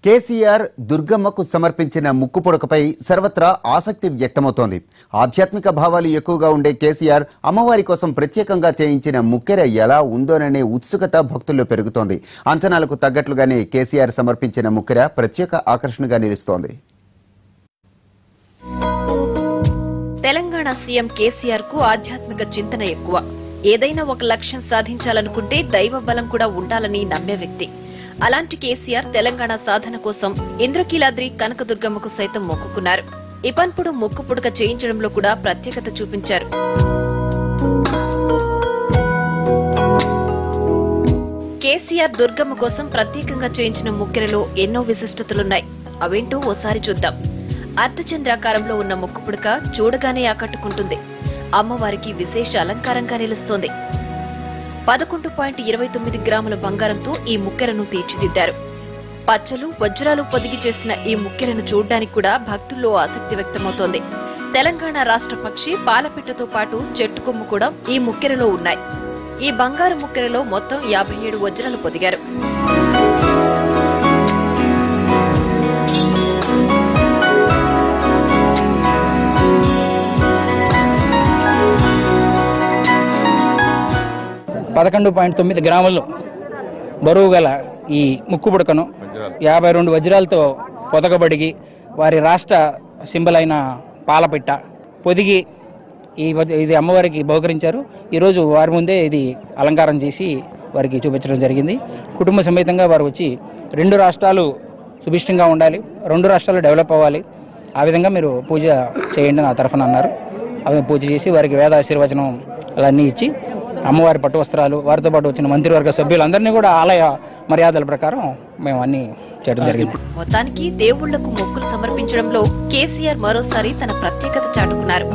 కేసీఆర్ దుర్గమ్మకు సమర్పించిన ముక్కు పుడకపై సర్వత్రా ఆసక్తి వ్యక్తమవుతోంది. ఆధ్యాత్మిక భావాలు ఎక్కువగా ఉండే కేసీఆర్ అమ్మవారి కోసం ప్రత్యేకంగా చేయించిన ముక్కెర ఎలా ఉందోననే ఉత్సుకత భక్తుల్లో పెరుగుతోంది. అంచనాలకు తగ్గట్లుగానే కేసీఆర్ సమర్పించిన ముక్కెర ప్రత్యేక ఆకర్షణగా నిలుస్తోంది. తెలంగాణ సీఎం కేసీఆర్ కు ఆధ్యాత్మిక చింతన ఎక్కువ. ఏదైనా ఒక లక్ష్యం సాధించాలనుకుంటే దైవ బలం కూడా ఉండాలని నమ్మే వ్యక్తి. అలాంటి కేసీఆర్ తెలంగాణ సాధన కోసం ఇంద్రకీలాద్రి కనకదుర్గమ్మకు సైతం మొక్కుకున్నారు. ఇపన్పుడు ముక్కు పుడక చేయించడంలో కూడా ప్రత్యేకత చూపించారు. కేసీఆర్ దుర్గమ్మ కోసం ప్రత్యేకంగా చేయించిన ముక్కెరలో ఎన్నో విశిష్టతలున్నాయి. అవేంటో ఓసారి చూద్దాం. అర్ధచంద్రాకారంలో ఉన్న ముక్కు పుడక చూడగానే ఆకట్టుకుంటుంది. అమ్మవారికి విశేష అలంకారంగా నిలుస్తోంది. 11.29 గ్రాముల బంగారంతో ఈ ముక్కెరను తీర్చిదిద్దారు. పచ్చలు వజ్రాలు పొదిగి చేసిన ఈ ముక్కెరను చూడ్డానికి కూడా భక్తుల్లో ఆసక్తి వ్యక్తమవుతోంది. తెలంగాణ రాష్ట్ర పక్షి పాలపిట్టతో పాటు చెట్టు కొమ్ము కూడా ఈ ముక్కెరలో ఉన్నాయి. ఈ బంగారు ముక్కెరలో మొత్తం 57 వజ్రాలు పొదిగారు. గ్రాములు బరువు గల ఈ ముక్కు పుడకను 52 వజ్రాలతో పొదగబడిగి వారి రాష్ట్ర సింబల్ అయిన పాలపిట్ట పొదిగి ఇది అమ్మవారికి బహుకరించారు. ఈరోజు వారి ముందే ఇది అలంకారం చేసి వారికి చూపించడం జరిగింది. కుటుంబ సమేతంగా వారు వచ్చి 2 రాష్ట్రాలు సుభిష్టంగా ఉండాలి, 2 రాష్ట్రాలు డెవలప్ అవ్వాలి, ఆ విధంగా మీరు పూజ చేయండి నా తరఫున అన్నారు. అవి పూజ చేసి వారికి వేద ఆశీర్వచనం అన్నీ ఇచ్చి అమ్మవారి పట్టు వస్త్రాలు, వారితో పాటు వచ్చిన మంత్రివర్గ సభ్యులందరినీ కూడా ఆలయ మర్యాదల ప్రకారం మేము అన్ని చేయడం జరిగింది. మొత్తానికి దేవుళ్లకు మొక్కులు సమర్పించడంలో కేసీఆర్ మరోసారి తన ప్రత్యేకత చాటుకున్నారు.